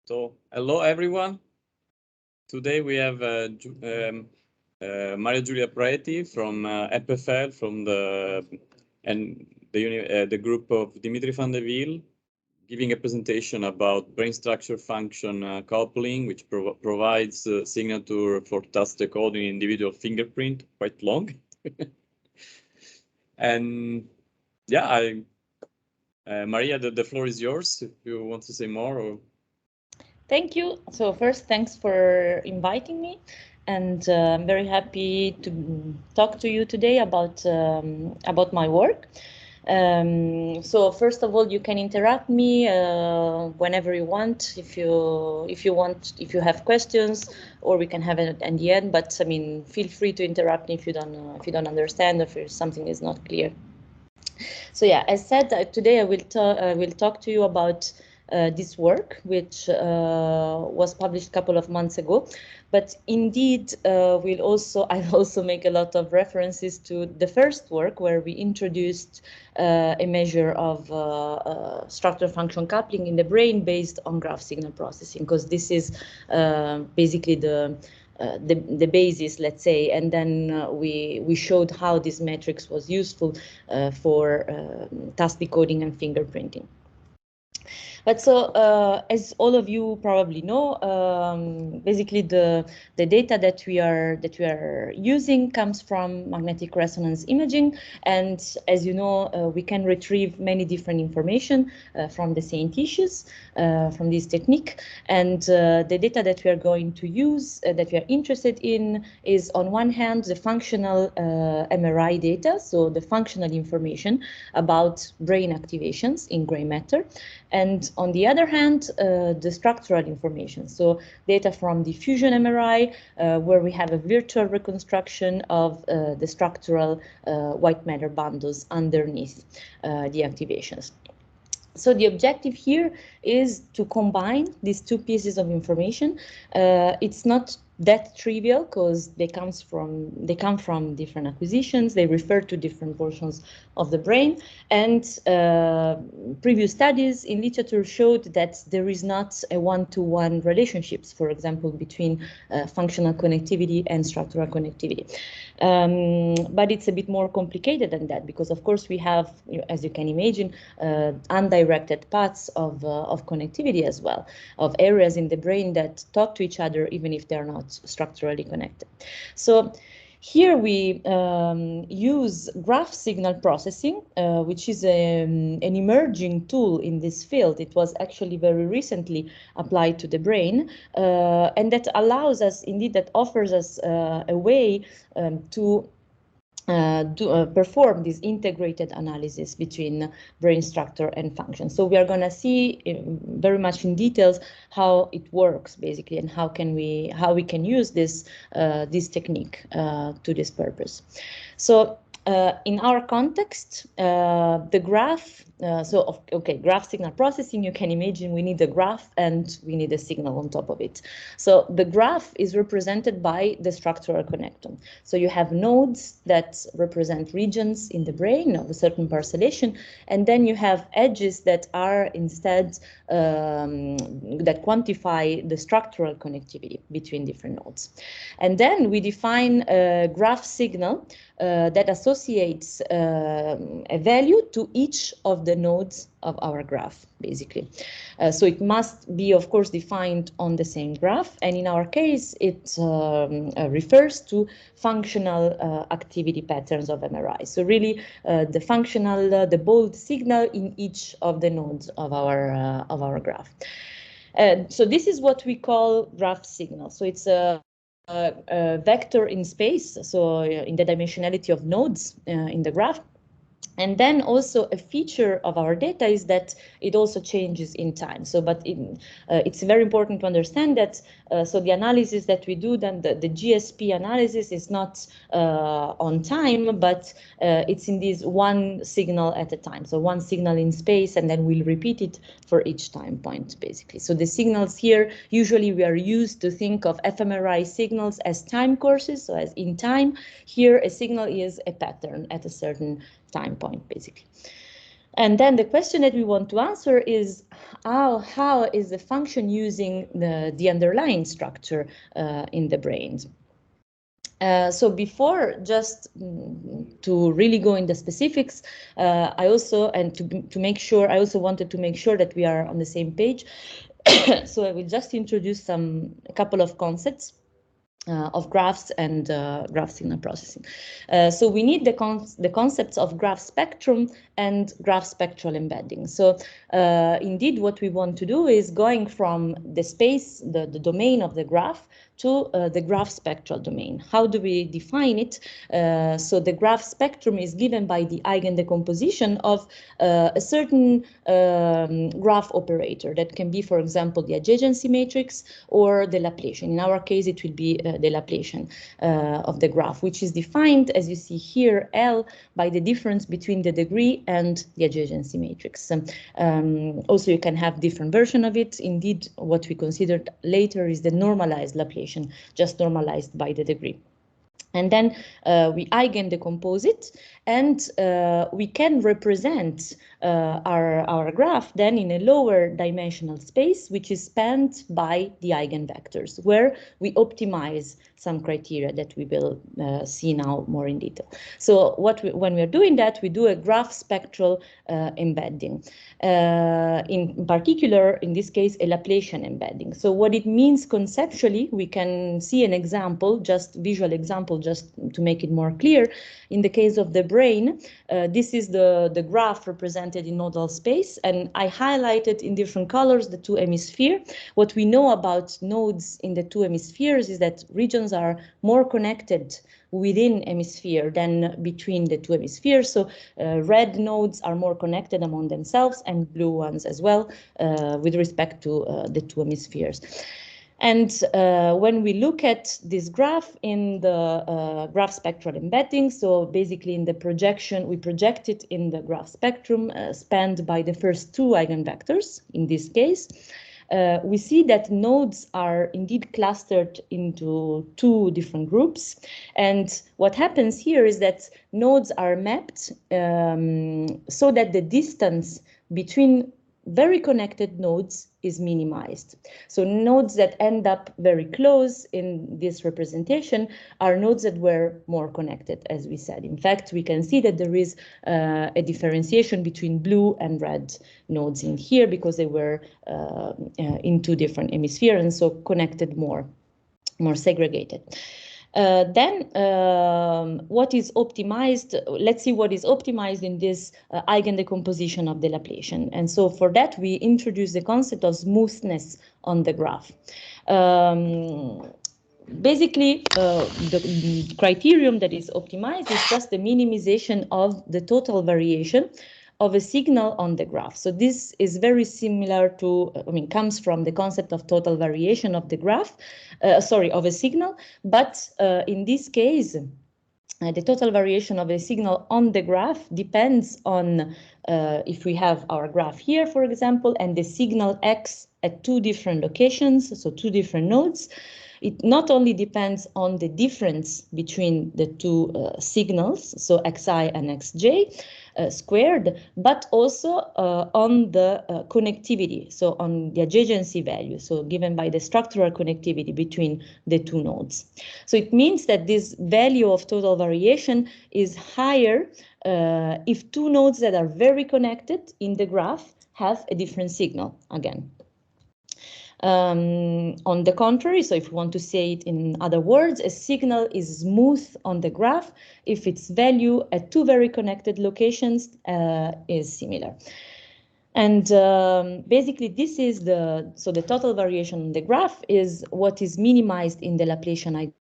So, hello everyone. Today we have Maria Giulia Preti from FFL, from the group of Dimitri van de Wiel, giving a presentation about brain structure function coupling, which provides signature for task decoding individual fingerprint, quite long. And yeah, Maria, the floor is yours if you want to say more. Or... Thank you. So first, thanks for inviting me, and I'm very happy to talk to you today about my work. So first of all, you can interrupt me whenever you want, if you have questions, or we can have it at the end. But I mean, feel free to interrupt me if you don't understand, or if something is not clear. So yeah, as said, today I will talk to you about this work, which was published a couple of months ago. But indeed, I'll also make a lot of references to the first work where we introduced a measure of structure function coupling in the brain based on graph signal processing, because this is basically the basis, let's say, and then we showed how this matrix was useful for task decoding and fingerprinting. But so, as all of you probably know, basically the data that we are using comes from magnetic resonance imaging, and as you know, we can retrieve many different information from the same tissues from this technique. And the data that we are going to use, that we are interested in, is on one hand the functional MRI data, so the functional information about brain activations in gray matter, and on the other hand, the structural information, so data from the fusion MRI, where we have a virtual reconstruction of the structural white matter bundles underneath the activations. So the objective here is to combine these two pieces of information. It's not that trivial because they come from different acquisitions. They refer to different portions of the brain, and previous studies in literature showed that there is not a one-to-one relationships, for example, between functional connectivity and structural connectivity. But it's a bit more complicated than that, because of course we have, as you can imagine, undirected paths of connectivity as well, of areas in the brain that talk to each other even if they're not structurally connected. So here we use graph signal processing, which is an emerging tool in this field. It was actually very recently applied to the brain, and that allows us, indeed, that offers us a way to perform this integrated analysis between brain structure and function. So we are going to see very much in details how it works, basically, and how we can use this technique to this purpose. So in our context, the graph, graph signal processing, you can imagine we need a graph and we need a signal on top of it. So the graph is represented by the structural connectome. So you have nodes that represent regions in the brain of a certain parcellation, and then you have edges that are instead that quantify the structural connectivity between different nodes. And then we define a graph signal that associates a value to each of the nodes of our graph, basically. So it must be, of course, defined on the same graph. And in our case, it refers to functional activity patterns of MRI. So really the functional, the bold signal in each of the nodes of our graph. So this is what we call graph signal. So it's a vector in space, so in the dimensionality of nodes in the graph. And then also a feature of our data is that it also changes in time. So, but it's very important to understand that, so the analysis that we do, then the GSP analysis is not on time, but it's in this one signal at a time. So one signal in space, and then we'll repeat it for each time point, basically. So the signals here, usually we are used to think of fMRI signals as time courses, so as in time. Here, a signal is a pattern at a certain time point, basically. And then the question that we want to answer is, how is the function using the underlying structure in the brain. So before just to really go into specifics, I also, and to make sure, I also wanted to make sure that we are on the same page. So I will just introduce a couple of concepts of graphs and graph signal processing. So we need the concepts of graph spectrum and graph spectral embedding. So indeed, what we want to do is going from the space, the domain of the graph, to the graph spectral domain. How do we define it? So the graph spectrum is given by the eigendecomposition of a certain graph operator. That can be, for example, the adjacency matrix or the Laplacian. In our case, it will be the Laplacian of the graph, which is defined, as you see here, L, by the difference between the degree and the adjacency matrix. Also, you can have different version of it. Indeed, what we considered later is the normalized Laplacian, just normalized by the degree. And then we eigendecompose it, and we can represent our graph then in a lower dimensional space, which is spanned by the eigenvectors, where we optimize some criteria that we will see now more in detail. So when we are doing that, we do a graph spectral embedding. In particular, in this case, a Laplacian embedding. So what it means conceptually, we can see an example, just visual example, just to make it more clear. In the case of the brain, this is the graph represented in nodal space, and I highlighted in different colors the two hemispheres. What we know about nodes in the two hemispheres is that regions are more connected within hemisphere than between the two hemispheres. So red nodes are more connected among themselves, and blue ones as well, with respect to the two hemispheres. And when we look at this graph in the graph spectral embedding, so basically in the projection, we project it in the graph spectrum spanned by the first two eigenvectors, in this case. We see that nodes are indeed clustered into two different groups. And what happens here is that nodes are mapped so that the distance between very connected nodes is minimized. So nodes that end up very close in this representation are nodes that were more connected, as we said. In fact, we can see that there is a differentiation between blue and red nodes in here because they were in two different hemispheres and so connected more segregated. Then what is optimized, let's see what is optimized in this eigendecomposition of the Laplacian. And so for that, we introduce the concept of smoothness on the graph. Basically, the criterion that is optimized is just the minimization of the total variation of a signal on the graph. So this is very similar to, comes from the concept of total variation of the graph, of a signal, but in this case, the total variation of a signal on the graph depends on if we have our graph here, for example, and the signal X at two different locations, so two different nodes. It not only depends on the difference between the two signals, so xi and xj squared, but also on the connectivity, so on the adjacency value, so given by the structural connectivity between the two nodes. So it means that this value of total variation is higher if two nodes that are very connected in the graph have a different signal again. On the contrary, so if we want to say it in other words, a signal is smooth on the graph if its value at two very connected locations is similar. And basically this is the total variation on the graph is what is minimized in the Laplacian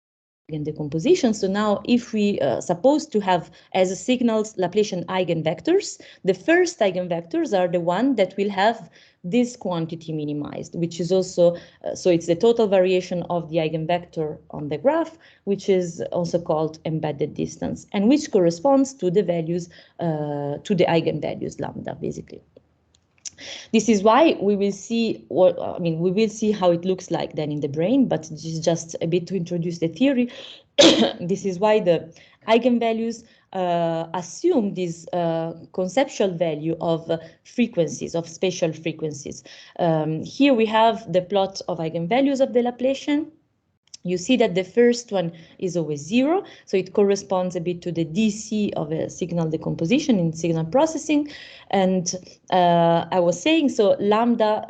eigendecomposition. So now if we suppose to have as a signals Laplacian eigenvectors, the first eigenvectors are the one that will have this quantity minimized, which is also, so it's the total variation of the eigenvector on the graph, which is also called embedded distance, and which corresponds to the values, to the eigenvalues lambda, basically. This is why we will see we will see how it looks like then in the brain, but this is just a bit to introduce the theory. This is why the eigenvalues assume this conceptual value of frequencies, of spatial frequencies. Here we have the plot of eigenvalues of the Laplacian. You see that the first one is always 0, so it corresponds a bit to the DC of a signal decomposition in signal processing. And I was saying, so lambda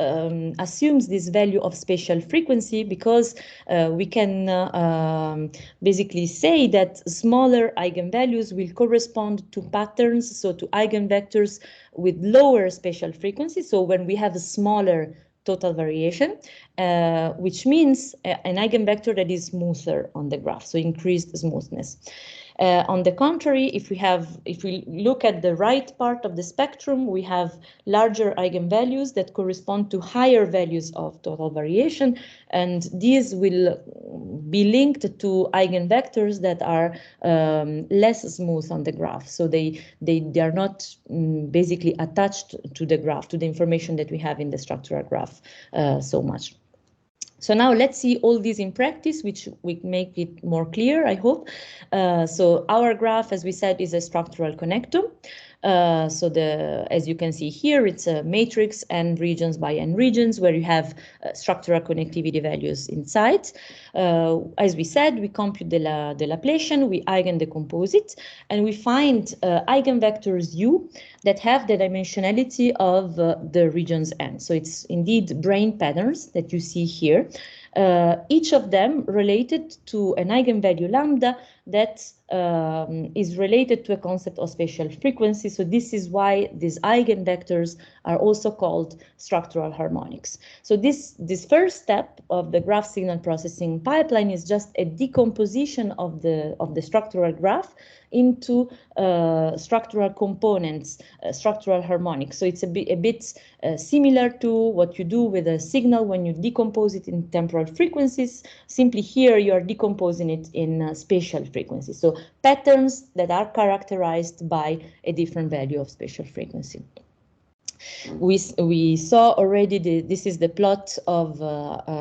assumes this value of spatial frequency because we can basically say that smaller eigenvalues will correspond to patterns, so to eigenvectors with lower spatial frequency. So when we have a smaller total variation, which means an eigenvector that is smoother on the graph, so increased smoothness. On the contrary, if we look at the right part of the spectrum, we have larger eigenvalues that correspond to higher values of total variation, and these will be linked to eigenvectors that are less smooth on the graph. So they are not basically attached to the graph, to the information that we have in the structural graph so much. So now let's see all these in practice, which will make it more clear, I hope. So our graph, as we said, is a structural connectome. As you can see here, it's a matrix n regions by n regions where you have structural connectivity values inside. As we said, we compute the Laplacian, we eigendecompose it, and we find eigenvectors U that have the dimensionality of the regions n. So it's indeed brain patterns that you see here. Each of them related to an eigenvalue lambda that is related to a concept of spatial frequency. So this is why these eigenvectors are also called structural harmonics. So this first step of the graph signal processing pipeline is just a decomposition of the structural graph into structural components, structural harmonics. So it's a bit similar to what you do with a signal when you decompose it in temporal frequencies. Simply here you are decomposing it in spatial frequencies. So patterns that are characterized by a different value of spatial frequency. We saw already this is the plot of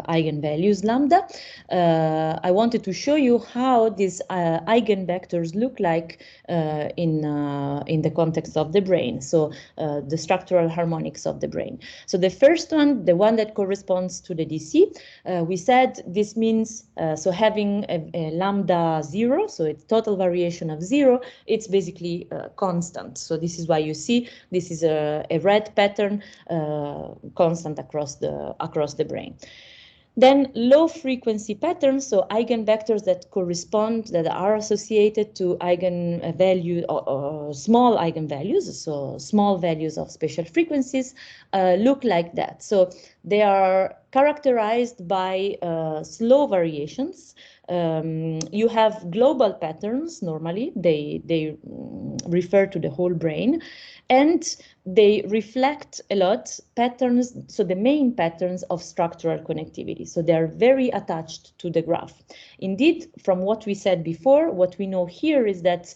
eigenvalues lambda. I wanted to show you how these eigenvectors look like in the context of the brain, so the structural harmonics of the brain. So the first one, the one that corresponds to the DC, we said this means, so having a lambda 0, so it's total variation of 0, it's basically constant. So this is why you see this is a red pattern constant across the brain. Then low frequency patterns, so eigenvectors that correspond, that are associated to eigenvalue or small eigenvalues, so small values of spatial frequencies, look like that. So they are characterized by slow variations. You have global patterns normally, they refer to the whole brain, and they reflect a lot patterns, so the main patterns of structural connectivity. So they are very attached to the graph. Indeed, from what we said before, what we know here is that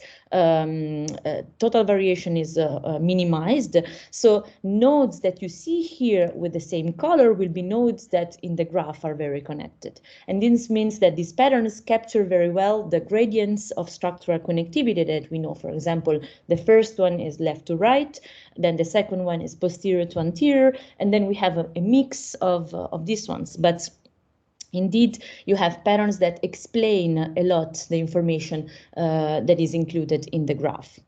total variation is minimized. So nodes that you see here with the same color will be nodes that in the graph are very connected. And this means that these patterns capture very well the gradients of structural connectivity that we know. For example, the first one is left to right, then the second one is posterior to anterior, and then we have a mix of these ones. But indeed, you have patterns that explain a lot the information that is included in the graph.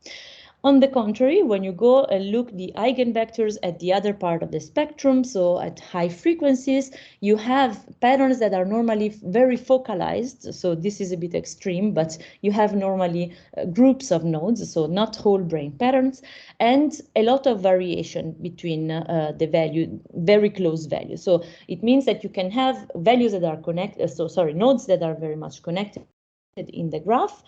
On the contrary, when you go and look the eigenvectors at the other part of the spectrum, so at high frequencies, you have patterns that are normally very focalized. So this is a bit extreme, but you have normally groups of nodes, so not whole brain patterns, and a lot of variation between the value, very close values. So it means that you can have values that are connected, nodes that are very much connected in the graph,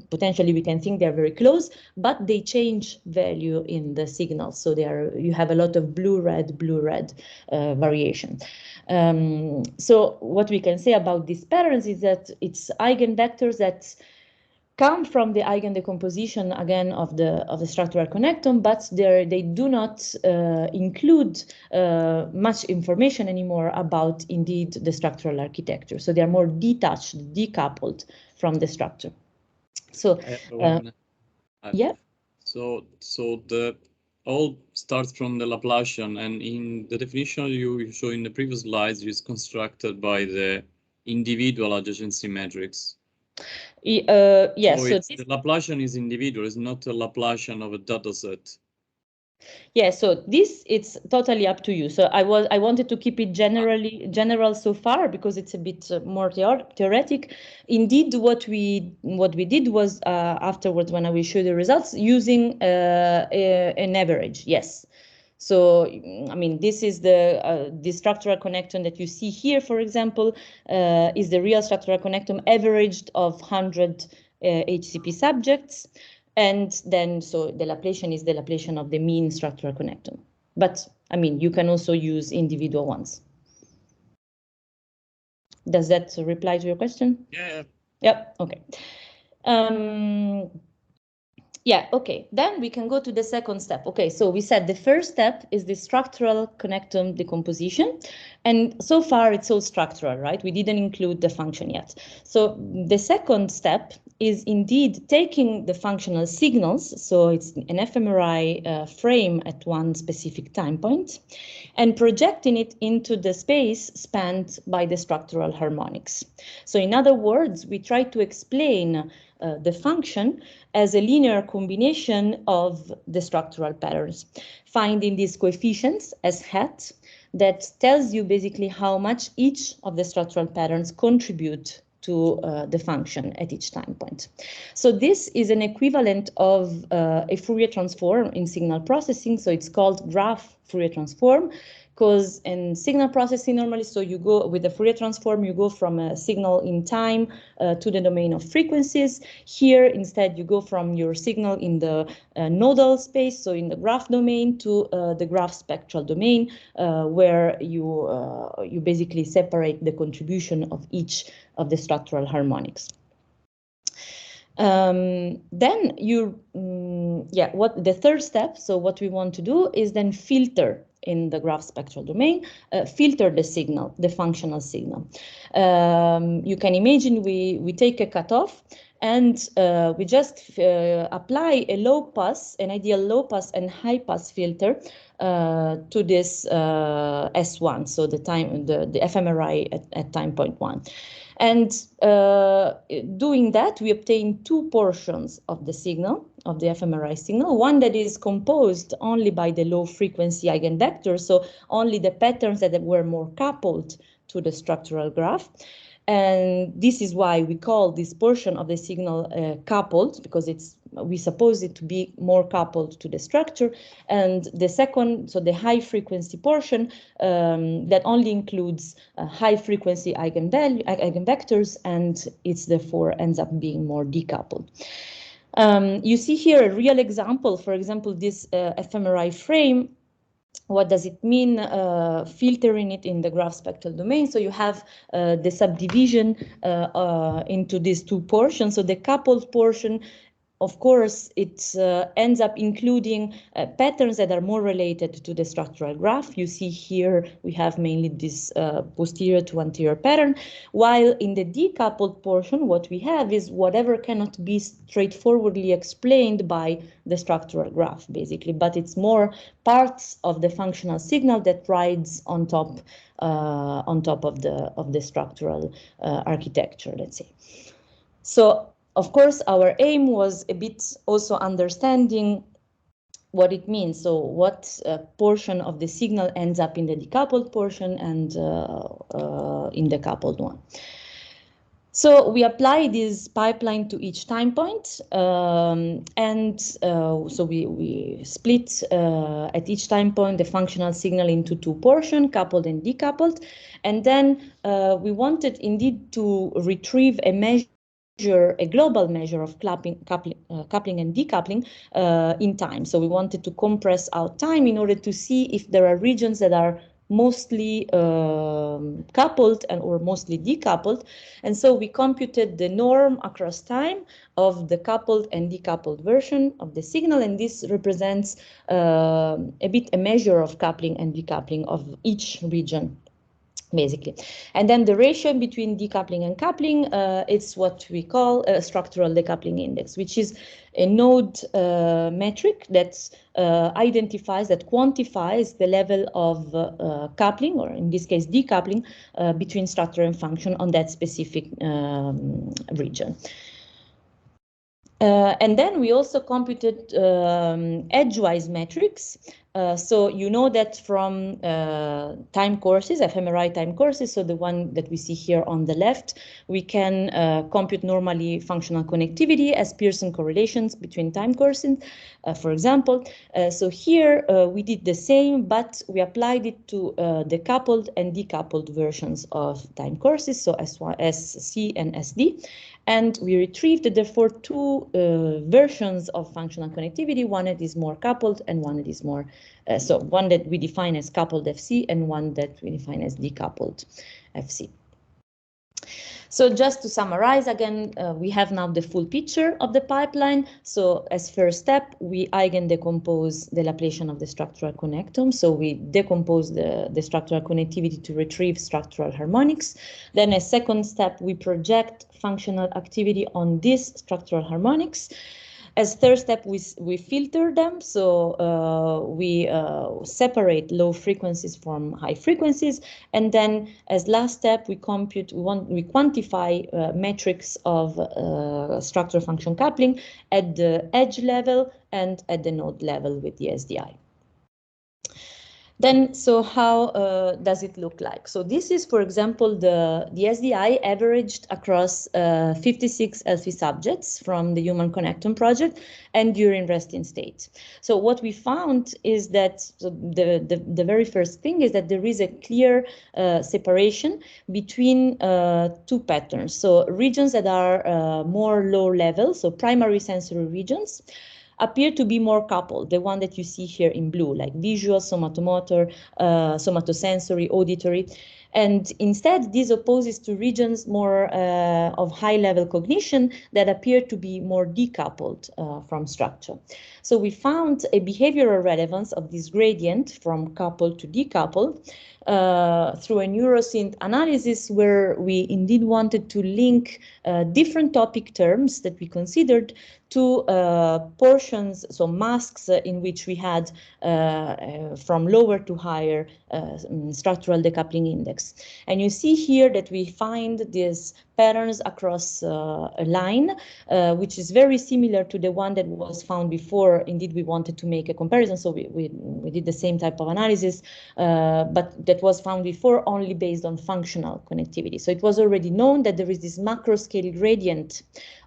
potentially we can think they're very close, but they change value in the signal. So you have a lot of blue-red variation. So what we can say about these patterns is that it's eigenvectors that come from the eigendecomposition again of the structural connectome, but they do not include much information anymore about indeed the structural architecture. So they are more detached, decoupled from the structure. So yeah. So the all starts from the Laplacian, and in the definition you show in the previous slides is constructed by the individual adjacency matrix. Yes. So the Laplacian is individual, it's not a Laplacian of a data set. Yeah, so this, it's totally up to you. So I wanted to keep it general so far because it's a bit more theoretic. Indeed, what we did was afterwards, when I will show the results, using an average. Yes. So, I mean, this is the structural connectome that you see here, for example, is the real structural connectome averaged of 100 HCP subjects. And then, so the Laplacian is the Laplacian of the mean structural connectome. But, I mean, you can also use individual ones. Does that reply to your question? Yeah. Yep, okay. Yeah, okay, then we can go to the second step. Okay, so we said the first step is the structural connectome decomposition. And so far it's all structural, right? We didn't include the function yet. So the second step is indeed taking the functional signals, so it's an fMRI frame at one specific time point, and projecting it into the space spanned by the structural harmonics. So in other words, we try to explain the function as a linear combination of the structural patterns, finding these coefficients as hat that tells you basically how much each of the structural patterns contribute to the function at each time point. So this is an equivalent of a Fourier transform in signal processing. So it's called graph Fourier transform, because in signal processing normally, so you go with the Fourier transform, you go from a signal in time to the domain of frequencies. Here, instead, you go from your signal in the nodal space, so in the graph domain, to the graph spectral domain, where you basically separate the contribution of each of the structural harmonics. Then what the third step, so what we want to do is then filter in the graph spectral domain, filter the signal, the functional signal. You can imagine we take a cutoff and we just apply a low pass, an ideal low pass and high pass filter to this S1, so the fMRI at time point 1. And doing that, we obtain two portions of the signal, of the fMRI signal, one that is composed only by the low frequency eigenvectors, so only the patterns that were more coupled to the structural graph. And this is why we call this portion of the signal coupled, because we suppose it to be more coupled to the structure. And the second, so the high frequency portion, that only includes high frequency eigenvectors, and it's therefore ends up being more decoupled. You see here a real example, for example, this fMRI frame. What does it mean filtering it in the graph spectral domain? So you have the subdivision into these two portions. So the coupled portion, of course, it ends up including patterns that are more related to the structural graph. You see here we have mainly this posterior to anterior pattern, while in the decoupled portion, what we have is whatever cannot be straightforwardly explained by the structural graph, basically, but it's more parts of the functional signal that rides on top of the structural architecture, let's say. So, of course, our aim was a bit also understanding what it means. So what portion of the signal ends up in the decoupled portion and in the coupled one. So we apply this pipeline to each time point, so we split at each time point the functional signal into two portions, coupled and decoupled, and then we wanted indeed to retrieve a global measure of coupling and decoupling in time. So we wanted to compress out time in order to see if there are regions that are mostly coupled or mostly decoupled. And so we computed the norm across time of the coupled and decoupled version of the signal. And this represents a measure of coupling and decoupling of each region basically. And then the ratio between decoupling and coupling, it's what we call a structural decoupling index, which is a node metric that identifies, that quantifies the level of coupling, or in this case decoupling, between structure and function on that specific region. And then we also computed edgewise metrics. So you know that from time courses, fMRI time courses, so the one that we see here on the left, we can compute normally functional connectivity as Pearson correlations between time courses, for example. So here we did the same, but we applied it to the coupled and decoupled versions of time courses, so SC and SD. And we retrieved, therefore, two versions of functional connectivity, one that is more coupled and one that is more, so one that we define as coupled FC and one that we define as decoupled FC. So just to summarize again, we have now the full picture of the pipeline. So as first step, we eigendecompose the Laplacian of the structural connectome. So we decompose the structural connectivity to retrieve structural harmonics. Then as second step, we project functional activity on these structural harmonics. As third step, we filter them, so we separate low frequencies from high frequencies, and then as last step, we quantify metrics of structure function coupling at the edge level and at the node level with the SDI. Then, so how does it look like? So this is, for example, the SDI averaged across 56 healthy subjects from the Human Connectome Project and during resting state. So what we found is that, so the very first thing is that there is a clear separation between two patterns. So regions that are more low level, so primary sensory regions, appear to be more coupled, the one that you see here in blue, like visual, somatomotor, somatosensory, auditory. And instead, this opposes to regions more of high-level cognition that appear to be more decoupled from structure. So we found a behavioral relevance of this gradient from coupled to decoupled through a neuroscience analysis where we indeed wanted to link different topic terms that we considered to portions, so masks in which we had from lower to higher structural decoupling index. And you see here that we find these patterns across a line, which is very similar to the one that was found before. Indeed, we wanted to make a comparison, so we did the same type of analysis, but that was found before only based on functional connectivity. So it was already known that there is this macro scale gradient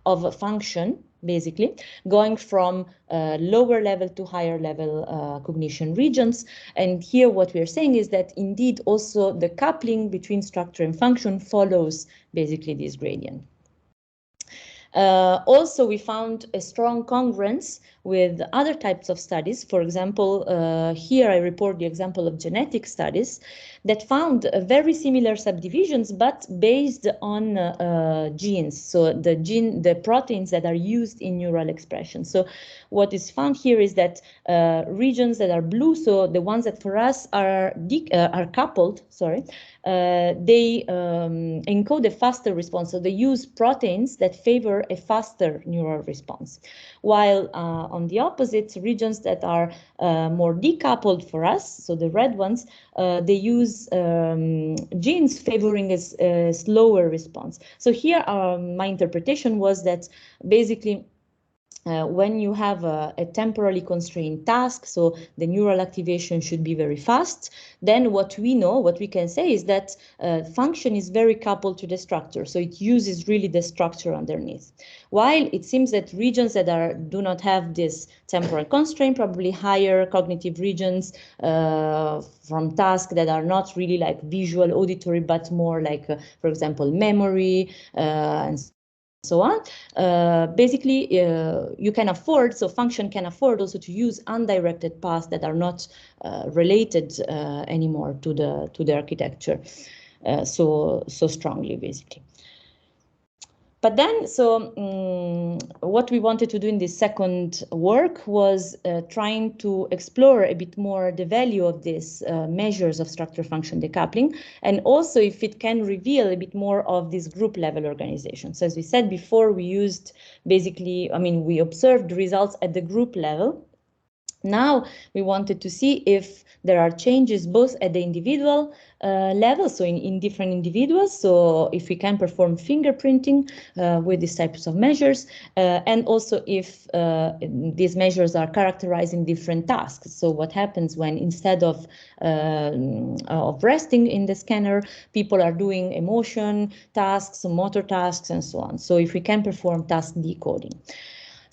of a function, basically, going from lower level to higher level cognition regions. And here what we are saying is that indeed also the coupling between structure and function follows basically this gradient. Also, we found a strong congruence with other types of studies. For example, here I report the example of genetic studies that found very similar subdivisions, but based on genes. So the proteins that are used in neural expression. So what is found here is that regions that are blue, so the ones that for us are coupled, sorry, they encode a faster response. So they use proteins that favor a faster neural response. While on the opposite, regions that are more decoupled for us, so the red ones, they use genes favoring a slower response. So here my interpretation was that basically when you have a temporally constrained task, so the neural activation should be very fast, then what we can say is that function is very coupled to the structure. So it uses really the structure underneath. While it seems that regions that do not have this temporal constraint, probably higher cognitive regions from tasks that are not really like visual, auditory, but more like, for example, memory and so on. Basically, you can afford, so function can afford also to use undirected paths that are not related anymore to the architecture so strongly, basically. But then, what we wanted to do in this second work was trying to explore a bit more the value of these measures of structure function decoupling, and also if it can reveal a bit more of this group level organization. So as we said before, we used basically, we observed results at the group level. Now we wanted to see if there are changes both at the individual level, so in different individuals, so if we can perform fingerprinting with these types of measures, and also if these measures are characterizing different tasks. So what happens when instead of resting in the scanner, people are doing emotion tasks, motor tasks, and so on. So if we can perform task decoding.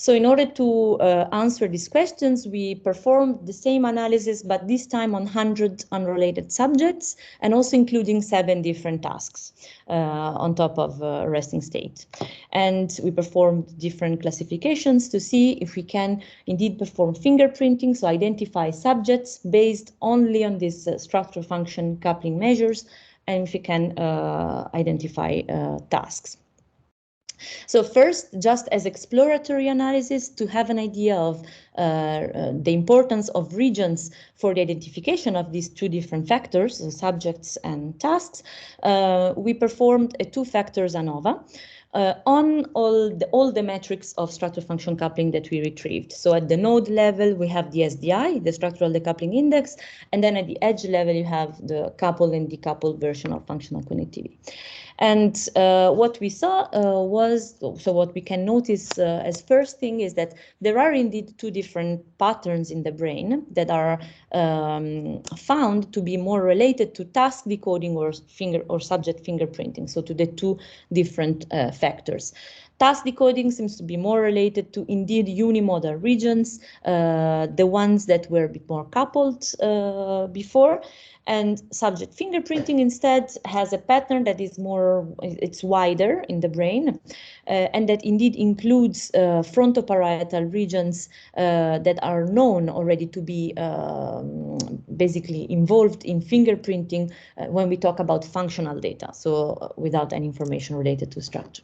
So in order to answer these questions, we performed the same analysis, but this time on 100 unrelated subjects, and also including 7 different tasks on top of resting state. And we performed different classifications to see if we can indeed perform fingerprinting, so identify subjects based only on these structure function coupling measures, and if we can identify tasks. So first, just as exploratory analysis to have an idea of the importance of regions for the identification of these 2 different factors, so subjects and tasks, we performed a 2 factors ANOVA on all the metrics of structure function coupling that we retrieved. So at the node level, we have the SDI, the structural decoupling index, and then at the edge level, you have the coupled and decoupled version of functional connectivity. And what we saw what we can notice as first thing is that there are indeed 2 different patterns in the brain that are found to be more related to task decoding or subject fingerprinting, so to the 2 different factors. Task decoding seems to be more related to indeed unimodal regions, the ones that were a bit more coupled before. And subject fingerprinting instead has a pattern that is it's wider in the brain, and that indeed includes fronto-parietal regions that are known already to be basically involved in fingerprinting when we talk about functional data, so without any information related to structure.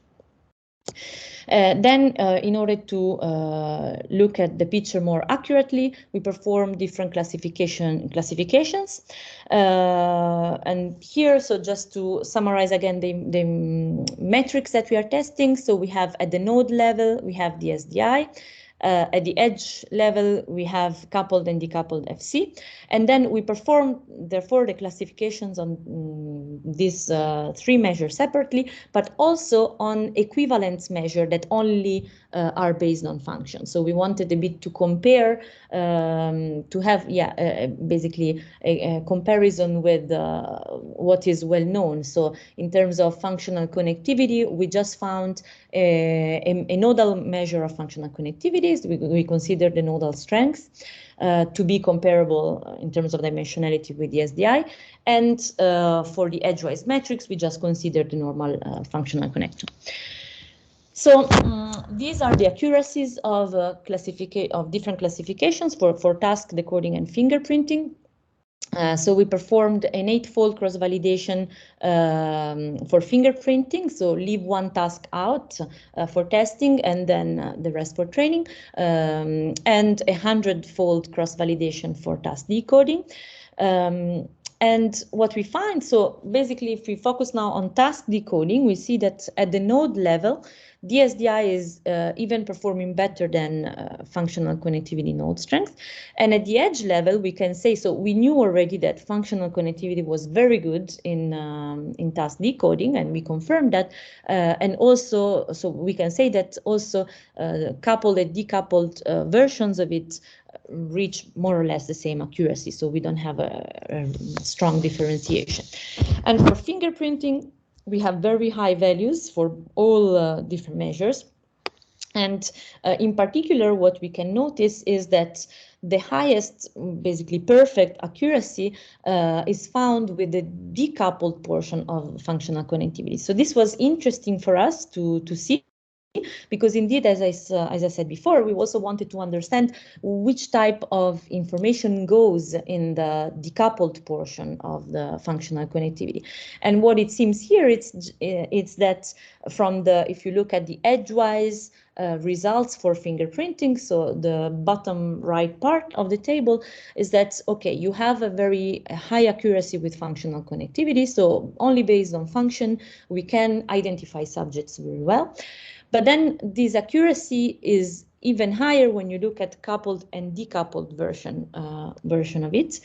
Then, in order to look at the picture more accurately, we perform different classifications. And here, so just to summarize again the metrics that we are testing. So we have at the node level, we have the SDI. At the edge level, we have coupled and decoupled FC. And then we perform, therefore, the classifications on these 3 measures separately, but also on equivalence measure that only are based on function. So we wanted a bit to compare, to have, basically a comparison with what is well known. So in terms of functional connectivity, we just found a nodal measure of functional connectivity. We consider the nodal strength to be comparable in terms of dimensionality with the SDI. And for the edgewise metrics, we just consider the normal functional connector. So these are the accuracies of different classifications for task decoding and fingerprinting. So we performed an 8-fold cross-validation for fingerprinting, so leave 1 task out for testing and then the rest for training, and a 100-fold cross-validation for task decoding. And what we find, so basically if we focus now on task decoding, we see that at the node level, DSDI is even performing better than functional connectivity node strength. And at the edge level, we can say, so we knew already that functional connectivity was very good in task decoding, and we confirmed that. And also, so we can say that also coupled and decoupled versions of it reach more or less the same accuracy. So we don't have a strong differentiation. And for fingerprinting, we have very high values for all different measures. And in particular, what we can notice is that the highest, basically perfect accuracy is found with the decoupled portion of functional connectivity. So this was interesting for us to see, because indeed, as I said before, we also wanted to understand which type of information goes in the decoupled portion of the functional connectivity. And what it seems here, it's that from the, if you look at the edgewise results for fingerprinting, so the bottom right part of the table is that, okay, you have a very high accuracy with functional connectivity, so only based on function, we can identify subjects very well. But then this accuracy is even higher when you look at coupled and decoupled version of it.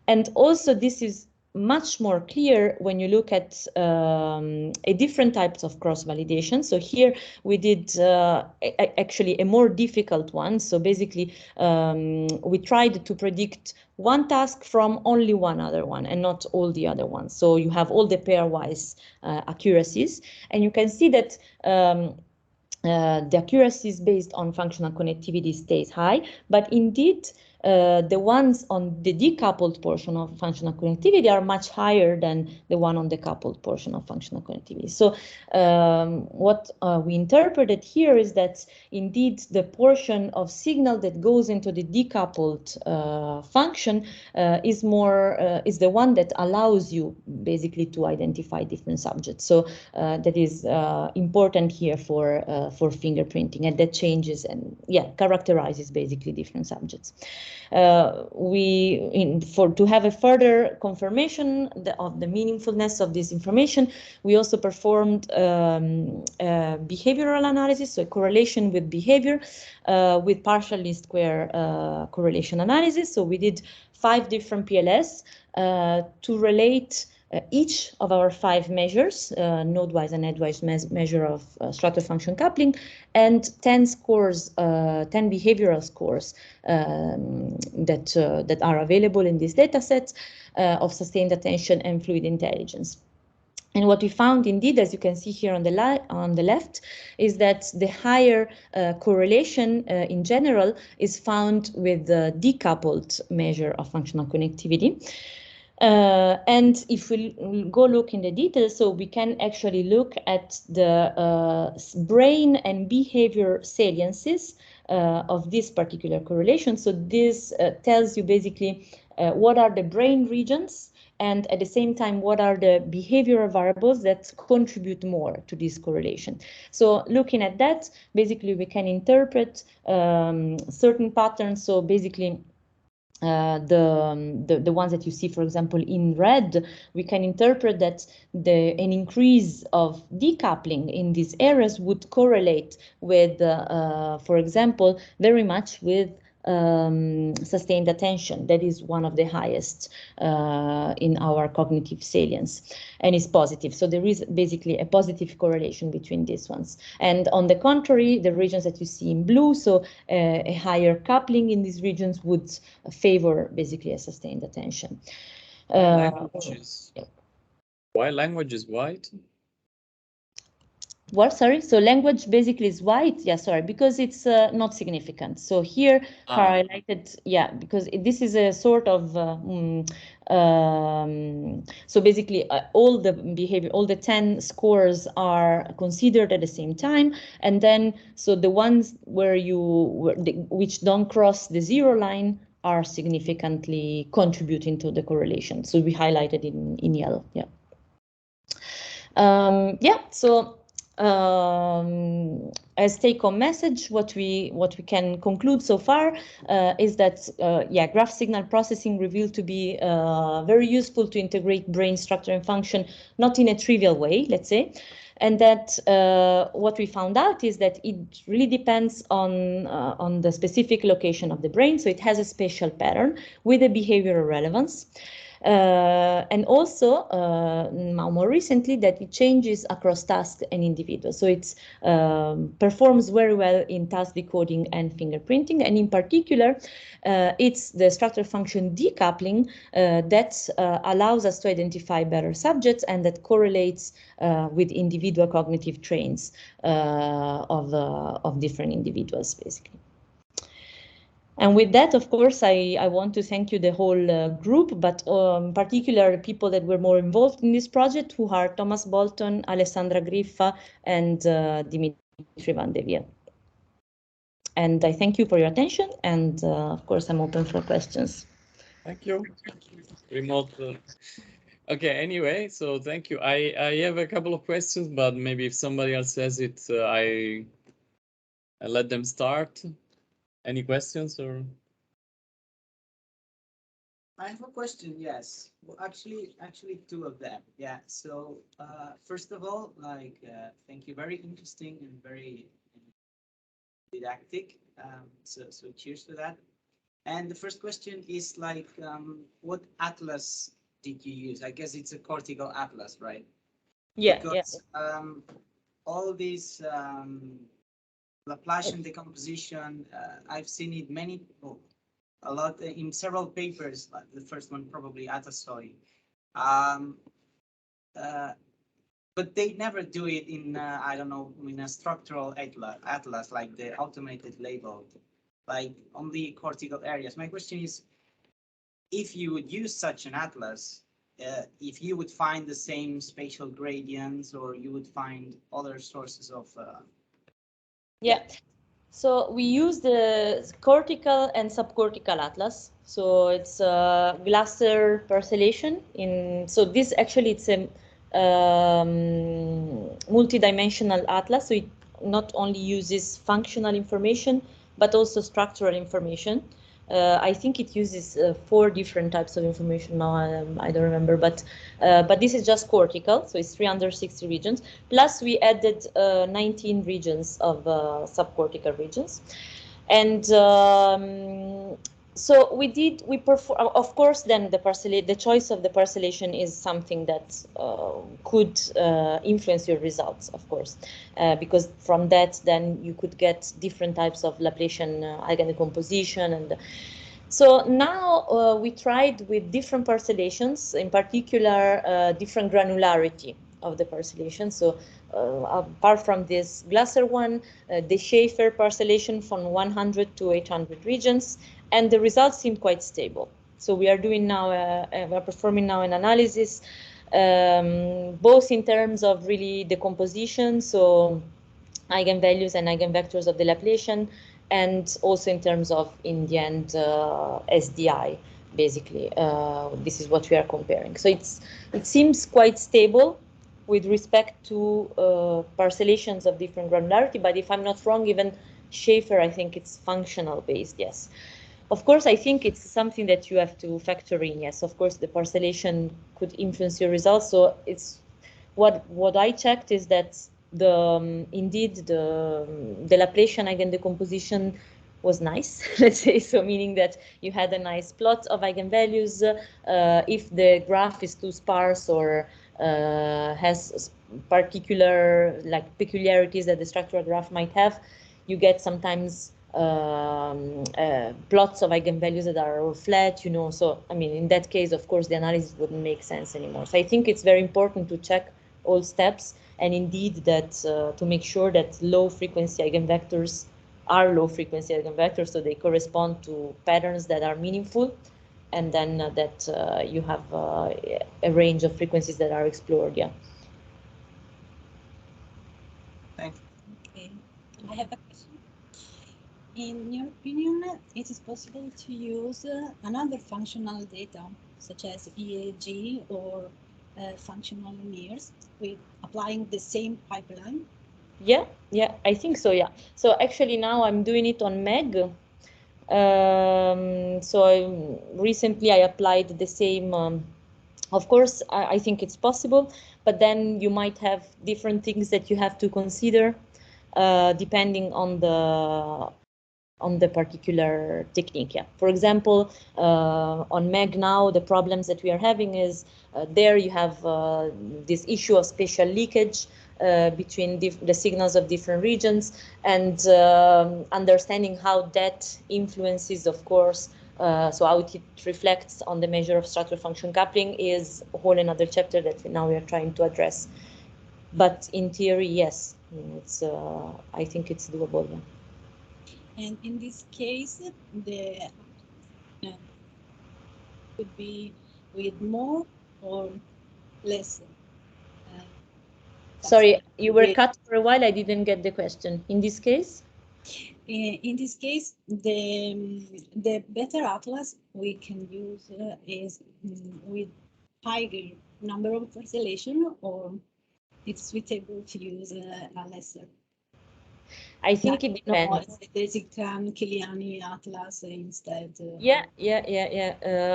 And also this is much more clear when you look at a different types of cross-validation. So here we did actually a more difficult one. So basically we tried to predict one task from only one other one and not all the other ones. So you have all the pairwise accuracies, and you can see that the accuracies based on functional connectivity stays high, but indeed the ones on the decoupled portion of functional connectivity are much higher than the one on the coupled portion of functional connectivity. So what we interpreted here is that indeed the portion of signal that goes into the decoupled function is the one that allows you basically to identify different subjects. So that is important here for fingerprinting, and that changes and characterizes basically different subjects. To have a further confirmation of the meaningfulness of this information, we also performed behavioral analysis, so a correlation with behavior with partial least square correlation analysis. So we did 5 different PLS to relate each of our 5 measures, node-wise and edge-wise measure of structure function coupling, and 10 scores, 10 behavioral scores that are available in this data set of sustained attention and fluid intelligence. And what we found indeed, as you can see here on the left, is that the higher correlation in general is found with the decoupled measure of functional connectivity. And if we go look in the details, so we can actually look at the brain and behavior saliences of this particular correlation. So this tells you basically what are the brain regions, and at the same time, what are the behavioral variables that contribute more to this correlation. So looking at that, basically we can interpret certain patterns. So basically, the ones that you see, for example, in red, we can interpret that an increase of decoupling in these areas would correlate with, for example, very much with sustained attention. That is one of the highest in our cognitive salience, and is positive. So there is basically a positive correlation between these ones. And on the contrary, the regions that you see in blue, so a higher coupling in these regions would favor basically a sustained attention. Why language is white? What, sorry? So language basically is white. Yeah, sorry, because it's not significant. So here highlighted, because this is a sort of, so basically all the behavior, all the 10 scores are considered at the same time. And then, so the ones where which don't cross the 0 line are significantly contributing to the correlation. So we highlighted in yellow, so as take-home message, what we can conclude so far is that graph signal processing revealed to be very useful to integrate brain structure and function, not in a trivial way, let's say, and that what we found out is that it really depends on the specific location of the brain. So it has a spatial pattern with a behavioral relevance. And also, more recently, that it changes across tasks and individuals. So it performs very well in task decoding and fingerprinting. And in particular, it's the structure function decoupling that allows us to identify better subjects, and that correlates with individual cognitive traits of different individuals, basically. And with that, of course, I want to thank you, the whole group, but particular people that were more involved in this project, who are Thomas Bolton, Alessandra Griffa, and Dimitri Dimitri van de Wiel. And I thank you for your attention, and of course I'm open for questions. Thank you. Remote. Okay, anyway, so thank you. I have a couple of questions, but maybe if somebody else says it, I let them start. Any questions or? I have a question. Yes. Well, actually, two of them. Yeah. So, first of all, thank you. Very interesting and very didactic. So cheers for that. And the first question is what atlas did you use? I guess it's a cortical atlas, right? Yeah. Because all these Laplacian decomposition, I've seen it a lot in several papers. Like the first one probably Atasoy, but they never do it in I don't know, in a structural atlas like the automated label, like on the cortical areas. My question is, if you would use such an atlas, if you would find the same spatial gradients, or you would find other sources of yeah. So we use the cortical and subcortical atlas. So it's a Glasser parcellation. So this actually it's a multidimensional atlas. So it not only uses functional information, but also structural information. I think it uses 4 different types of information now. I don't remember, but this is just cortical, so it's 360 regions. Plus, we added 19 regions of subcortical regions, and so we perform. Of course, then the choice of the parcellation is something that could influence your results, of course, because from that then you could get different types of Laplacian eigendecomposition. And so now we tried with different parcellations, in particular different granularity of the parcellation. So apart from this Glasser one, the Schaefer parcellation from 100 to 800 regions, and the results seem quite stable. So we are doing now, we're performing now an analysis, both in terms of really decomposition, so eigenvalues and eigenvectors of the Laplacian, and also in terms of, in the end, SDI, basically. This is what we are comparing. So it seems quite stable with respect to parcellations of different granularity, but if I'm not wrong, even Schaefer, I think it's functional based, yes. Of course, I think it's something that you have to factor in. Yes, of course, the parcellation could influence your results. So it's what I checked is that indeed the Laplacian eigendecomposition was nice, let's say, so meaning that you had a nice plot of eigenvalues. If the graph is too sparse or has particular peculiarities that the structural graph might have, you get sometimes plots of eigenvalues that are flat, so I mean, in that case, of course, the analysis wouldn't make sense anymore. So I think it's very important to check all steps, and indeed that to make sure that low frequency eigenvectors are low frequency eigenvectors, so they correspond to patterns that are meaningful, and then that you have a range of frequencies that are explored. Yeah. Thanks. Okay, I have a question. In your opinion, it is possible to use another functional data, such as EEG or functional mirrors, with applying the same pipeline? Yeah, I think so. Yeah. So actually now I'm doing it on MEG. Recently I applied the same. Of course, I think it's possible, but then you might have different things that you have to consider depending on the particular technique. Yeah. For example, on MEG now, the problems that we are having is there you have this issue of spatial leakage between the signals of different regions, and understanding how that influences, of course, so how it reflects on the measure of structure function coupling is a whole another chapter that now we are trying to address. But in theory, yes, it's I think it's doable. Yeah. And in this case, the could be with more or less Sorry, you were cut for a while. I didn't get the question. In this case? In this case, the better atlas we can use is with higher number of parcellation, or it's suitable to use a lesser. I think it depends. The Desikan Kiliani atlas instead. Yeah.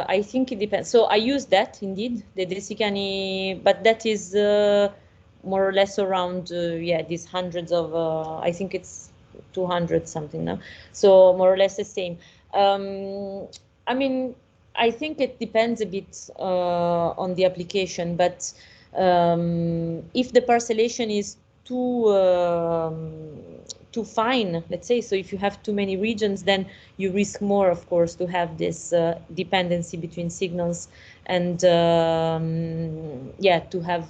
I think it depends. So I use that indeed, the Desikani, but that is more or less around these hundreds of. I think it's 200 something now. So more or less the same. I mean, I think it depends a bit on the application, but if the parcellation is too fine, let's say, so if you have too many regions, then you risk more, of course, to have this dependency between signals, and to have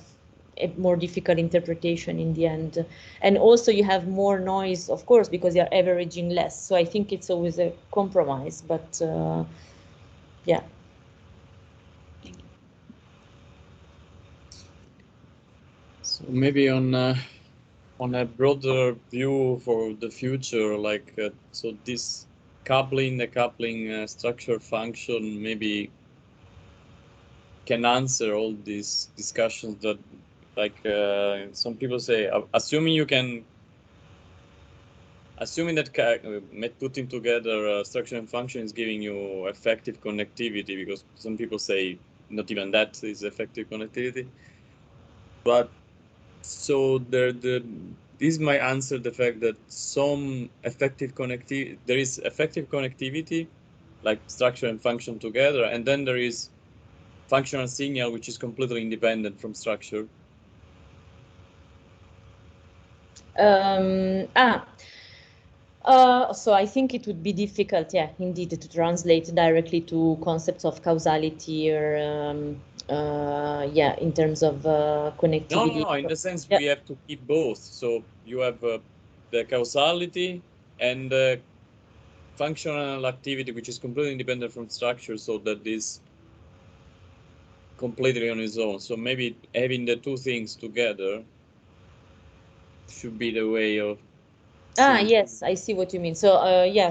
a more difficult interpretation in the end. And also you have more noise, of course, because you're averaging less. So I think it's always a compromise, but yeah. So maybe on a broader view for the future, like so this the coupling structure function maybe can answer all these discussions that, like some people say, assuming that putting together structure and function is giving you effective connectivity, because some people say not even that is effective connectivity. But so this might answer the fact that some effective connectivity, there is effective connectivity, like structure and function together, and then there is functional signal which is completely independent from structure. So I think it would be difficult, indeed, to translate directly to concepts of causality or in terms of connectivity. No, in the sense we have to keep both. So you have the causality and the functional activity, which is completely independent from structure, so that is completely on its own. So maybe having the two things together should be the way of. Yes, I see what you mean. So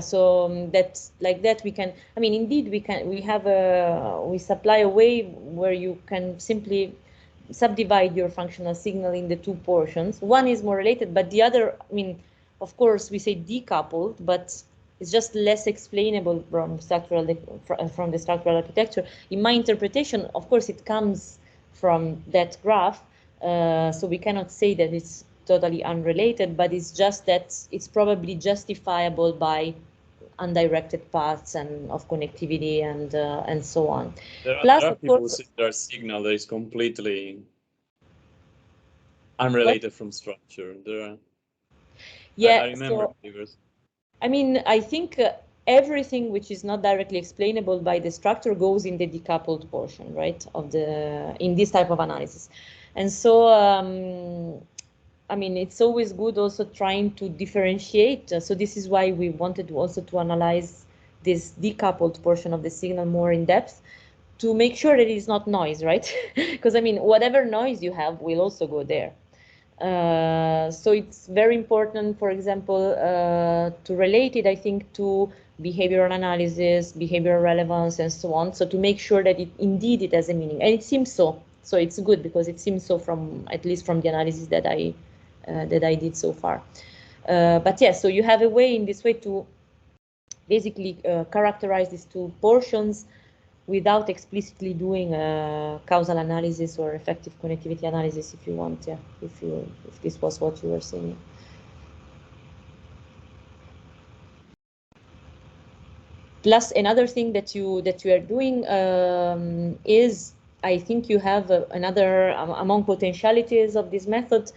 so that's like that we can, I mean, indeed we supply a way where you can simply subdivide your functional signal in the two portions. One is more related, but the other, I mean, of course we say decoupled, but it's just less explainable from the structural architecture. In my interpretation, of course, it comes from that graph, so we cannot say that it's totally unrelated, but it's just that it's probably justifiable by undirected paths and of connectivity and so on. Plus, there are people who say their signal that is completely unrelated from structure. I remember figures. I mean, I think everything which is not directly explainable by the structure goes in the decoupled portion, right, in this type of analysis. And so I mean, it's always good also trying to differentiate. So this is why we wanted to analyze this decoupled portion of the signal more in depth, to make sure that it's not noise, right? Because I mean, whatever noise you have will also go there. So it's very important, for example, to relate it, I think, to behavioral analysis, behavioral relevance, and so on. So to make sure that indeed it has a meaning, and it seems so. So it's good because it seems so at least from the analysis that I did so far. But yes, so you have a way in this way to basically characterize these two portions without explicitly doing a causal analysis or effective connectivity analysis, if you want, if this was what you were saying. Plus, another thing that you are doing is, I think you have another among potentialities of this method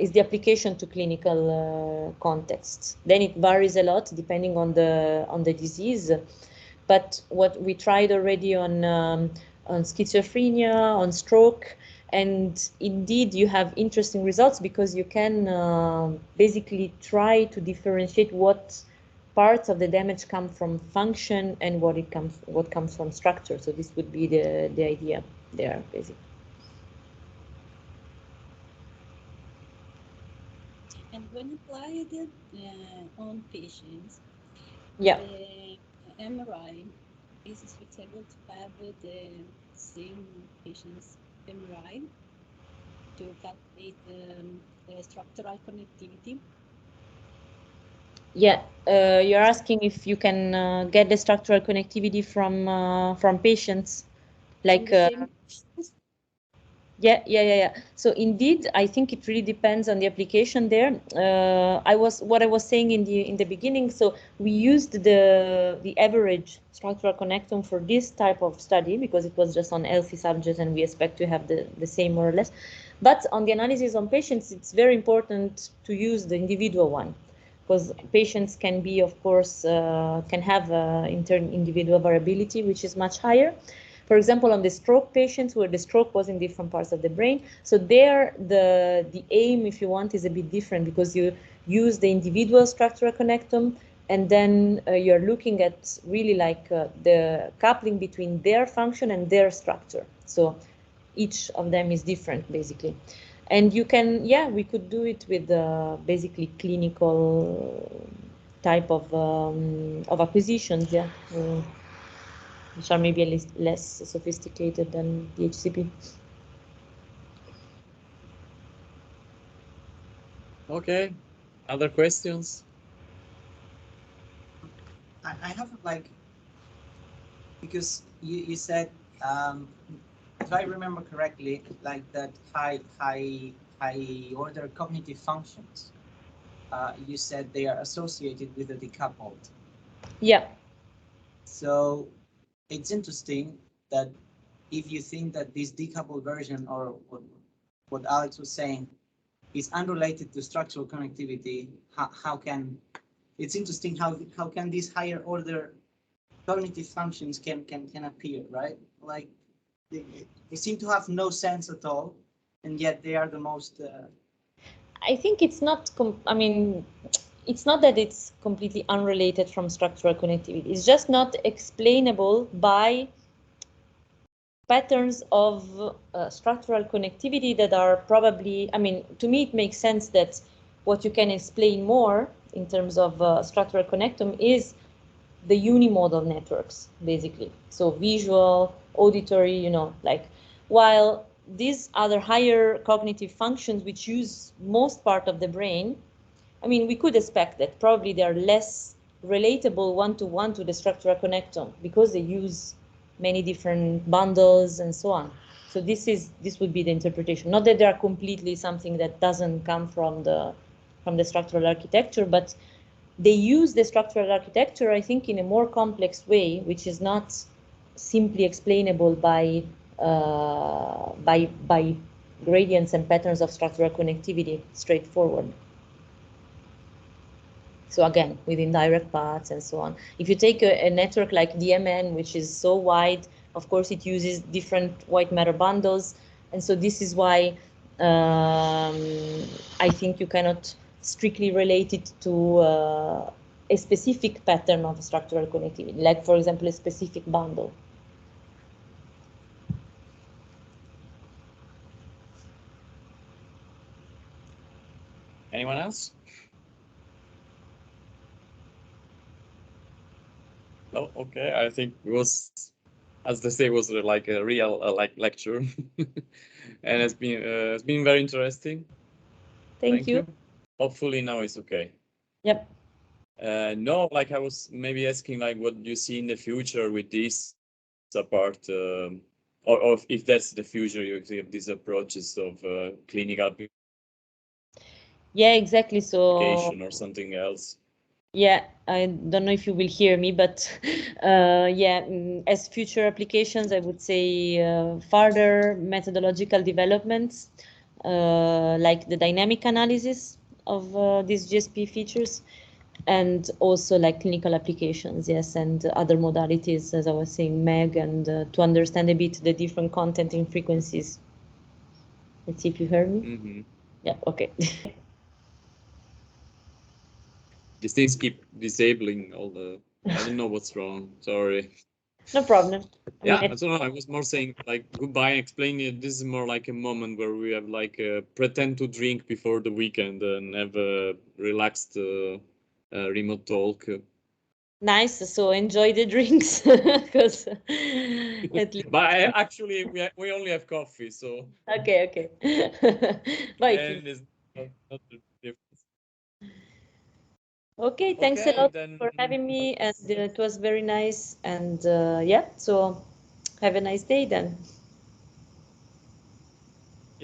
is the application to clinical contexts. Then it varies a lot depending on the disease. But what we tried already on schizophrenia, on stroke, and indeed you have interesting results because you can basically try to differentiate what parts of the damage come from function and what comes from structure. So this would be the idea there, basically. when applied on patients, Yeah. the MRI is suitable to have the same patient's MRI to calculate the structural connectivity. Yeah, you're asking if you can get the structural connectivity from patients, like yeah. So indeed, I think it really depends on the application there. What I was saying in the beginning. So we used the average structural connectome for this type of study because it was just on healthy subjects, and we expect to have the same more or less. But on the analysis on patients, it's very important to use the individual one, because patients can be, of course, can have individual variability, which is much higher. For example, on the stroke patients, where the stroke was in different parts of the brain, so there the aim, if you want, is a bit different, because you use the individual structural connectome, and then you're looking at really like the coupling between their function and their structure. So each of them is different, basically. And you can, yeah, we could do it with basically clinical type of acquisitions, yeah, which are maybe less sophisticated than the HCP. Okay, other questions? I have like, because you said, if I remember correctly, like that high order cognitive functions, you said they are associated with the decoupled. Yeah. So it's interesting that if you think that this decoupled version, or what Alex was saying, is unrelated to structural connectivity, how can, it's interesting how can these higher order cognitive functions can appear, right? Like they seem to have no sense at all, and yet they are the most. I think it's not. I mean, it's not that it's completely unrelated from structural connectivity. It's just not explainable by patterns of structural connectivity that are probably. I mean, to me, it makes sense that what you can explain more in terms of structural connectome is the unimodal networks, basically. So visual, auditory, you know, like, while these other higher cognitive functions, which use most part of the brain, I mean, we could expect that probably they are less relatable one-to-one to the structural connectome, because they use many different bundles and so on. So this would be the interpretation. Not that they are completely something that doesn't come from the structural architecture, but they use the structural architecture, I think, in a more complex way, which is not simply explainable by gradients and patterns of structural connectivity straightforward. So again, with indirect paths and so on. If you take a network like DMN, which is so wide, of course it uses different white matter bundles, and so this is why I think you cannot strictly relate it to a specific pattern of structural connectivity, like, for example, a specific bundle. Anyone else? Oh, okay. I think it was, as they say, was like a real like lecture, and it's been very interesting. Thank you. Hopefully now it's okay. Yep. No, like I was maybe asking, like, what do you see in the future with this apart, or if that's the future you see of these approaches of clinical Yeah, exactly. So application or something else. yeah, I don't know if you will hear me, but yeah, as future applications, I would say further methodological developments, like the dynamic analysis of these GSP features, and also like clinical applications, yes, and other modalities, as I was saying, MEG, and to understand a bit the different content in frequencies. Let's see if you heard me. Mm-hmm. Yeah, okay. These things keep disabling all the. I don't know what's wrong. Sorry. No problem. Yeah, I don't know. I was more saying like goodbye and explaining it. This is more like a moment where we have like pretend to drink before the weekend and have a relaxed remote talk. Nice. So enjoy the drinks, because at least. But actually, we only have coffee, so. Okay, okay. Bye. And it's not the difference. Okay, thanks a Okay, lot then. for having me, and it was very nice. And yeah, so have a nice day then.